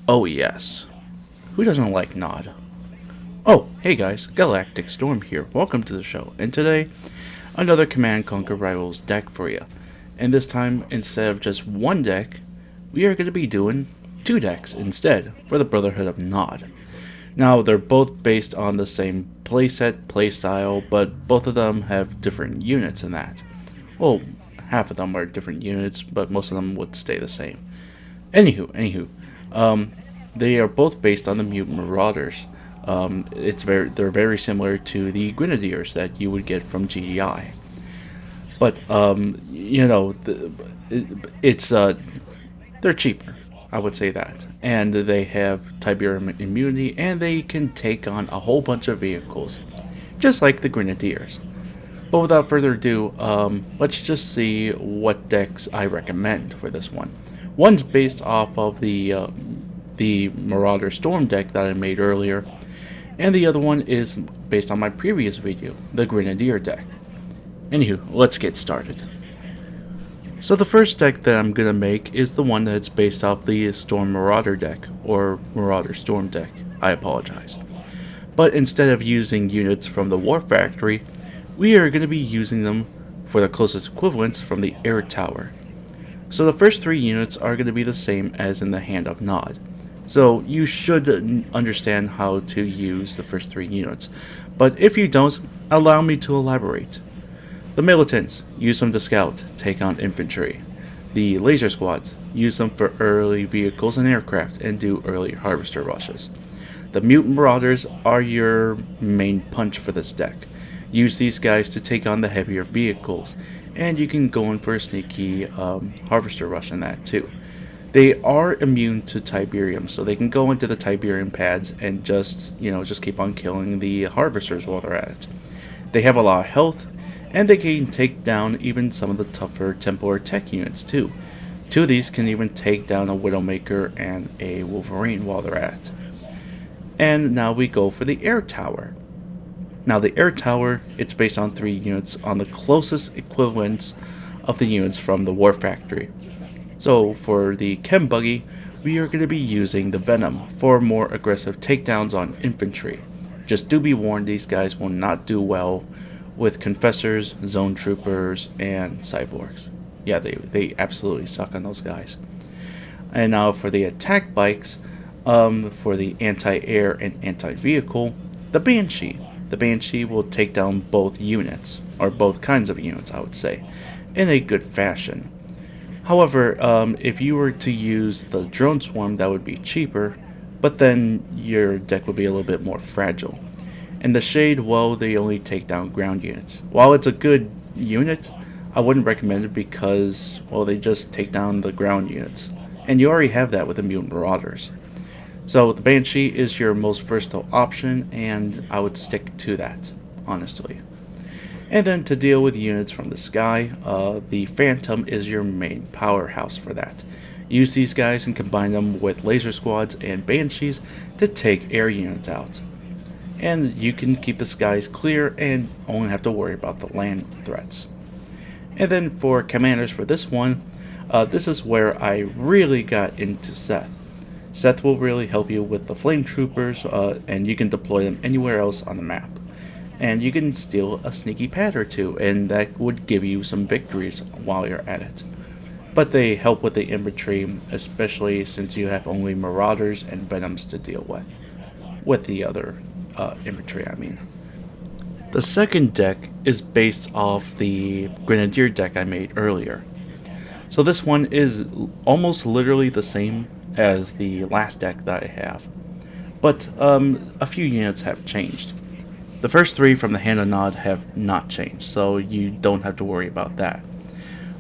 Oh yes. Who doesn't like Nod? Oh, hey guys, GalacticStorm here. Welcome to the show. And today, another Command and Conquer Rivals deck for you. And this time, instead of just one deck, we are going to be doing two decks instead for the Brotherhood of Nod. Now, they're both based on the same playset, playstyle, but both of them have different units in that. Well, half of them are different units, but most of them would stay the same. Anywho, um, they are both based on the Mutant Marauders. They're very similar to the Grenadiers that you would get from GDI. But it's they're cheaper. I would say that, and they have Tiberium immunity, and they can take on a whole bunch of vehicles, just like the Grenadiers. But without further ado, let's just see what decks I recommend for this one. One's based off of the Marauder Storm deck that I made earlier, and the other one is based on my previous video, the Grenadier deck. Anywho, let's get started. So the first deck that I'm going to make is the one that's based off the Storm Marauder deck, or Marauder Storm deck, I apologize. But instead of using units from the War Factory, we are going to be using them for the closest equivalents from the Air Tower. So the first three units are going to be the same as in the Hand of Nod. So you should understand how to use the first three units. But if you don't, allow me to elaborate. The militants, use them to scout, take on infantry. The laser squads, use them for early vehicles and aircraft, and do early harvester rushes. The mutant marauders are your main punch for this deck. Use these guys to take on the heavier vehicles, and you can go in for a sneaky harvester rush in that too. They are immune to Tiberium, so they can go into the Tiberium pads and just keep on killing the harvesters while they're at it. They have a lot of health, and they can take down even some of the tougher Templar tech units too. Two of these can even take down a Widowmaker and a Wolverine while they're at it. And now we go for the Air Tower. Now the Air Tower, it's based on three units on the closest equivalents of the units from the War Factory. So for the Chem Buggy, we are going to be using the Venom for more aggressive takedowns on infantry. Just do be warned, these guys will not do well with Confessors, Zone Troopers, and Cyborgs. Yeah, they absolutely suck on those guys. And now for the attack bikes, for the anti-air and anti-vehicle, the Banshee. The Banshee will take down both units, or both kinds of units, I would say, in a good fashion. However, if you were to use the Drone Swarm, that would be cheaper, but then your deck would be a little bit more fragile. And the Shade, well, they only take down ground units. While it's a good unit, I wouldn't recommend it because, well, they just take down the ground units. And you already have that with the Mutant Marauders. So the Banshee is your most versatile option, and I would stick to that, honestly. And then to deal with units from the sky, the Phantom is your main powerhouse for that. Use these guys and combine them with laser squads and Banshees to take air units out. And you can keep the skies clear and only have to worry about the land threats. And then for commanders for this one, this is where I really got into Seth. Seth will really help you with the flame troopers, and you can deploy them anywhere else on the map. And you can steal a sneaky pad or two, and that would give you some victories while you're at it. But they help with the infantry, especially since you have only Marauders and Venoms to deal with the other infantry, I mean. The second deck is based off the Grenadier deck I made earlier. So this one is almost literally the same as the last deck that I have. But a few units have changed. The first three from the Hand of Nod have not changed, so you don't have to worry about that.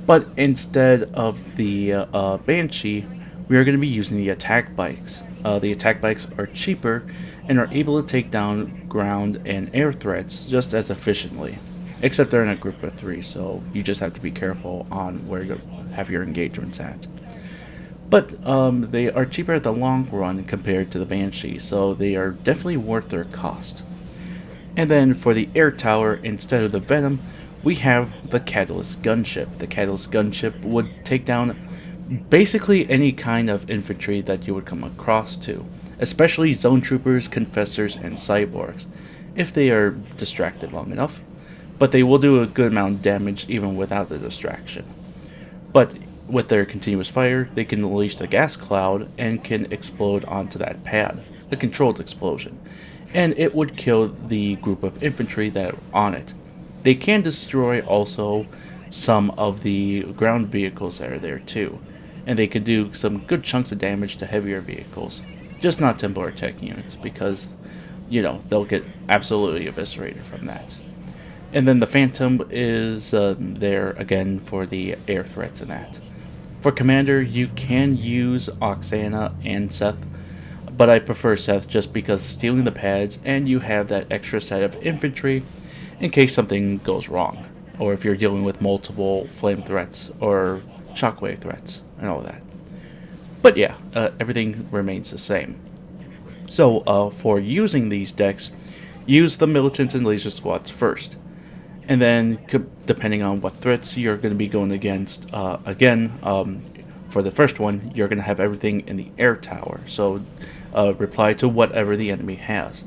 But instead of the Banshee, we are going to be using the attack bikes. The attack bikes are cheaper and are able to take down ground and air threats just as efficiently. Except they're in a group of three, so you just have to be careful on where you have your engagements at. But they are cheaper at the long run compared to the Banshee, so they are definitely worth their cost. And then for the air tower, instead of the Venom, we have the Catalyst gunship. The Catalyst gunship would take down Basically any kind of infantry that you would come across to, especially zone troopers, confessors, and cyborgs, if they are distracted long enough. But they will do a good amount of damage even without the distraction. But with their continuous fire, they can unleash the gas cloud and can explode onto that pad, a controlled explosion, and it would kill the group of infantry that are on it. They can destroy also some of the ground vehicles that are there too, and they can do some good chunks of damage to heavier vehicles, just not Templar tech units because, they'll get absolutely eviscerated from that. And then the Phantom is there again for the air threats and that. For Commander, you can use Oksana and Seth, but I prefer Seth just because stealing the pads and you have that extra set of infantry in case something goes wrong, or if you're dealing with multiple flame threats or shockwave threats and all that. But yeah, everything remains the same. So for using these decks, use the militants and laser squads first. And then, depending on what threats you're going to be going against, for the first one, you're going to have everything in the air tower. So, reply to whatever the enemy has.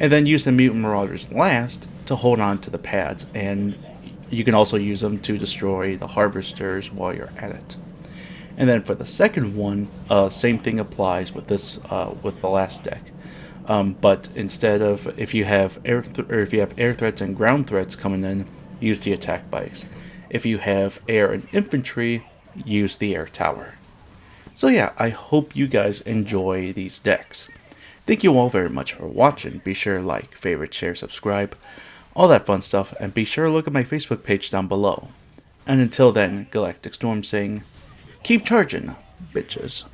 And then use the Mutant Marauders last to hold on to the pads. And you can also use them to destroy the Harvesters while you're at it. And then for the second one, same thing applies with this, with the last deck. But instead of if you have air threats and ground threats coming in, use the attack bikes. If you have air and infantry, use the air tower. So yeah, I hope you guys enjoy these decks. Thank you all very much for watching. Be sure to like, favorite, share, subscribe, all that fun stuff, and be sure to look at my Facebook page down below. And until then, GalacticStorm saying, keep charging, bitches.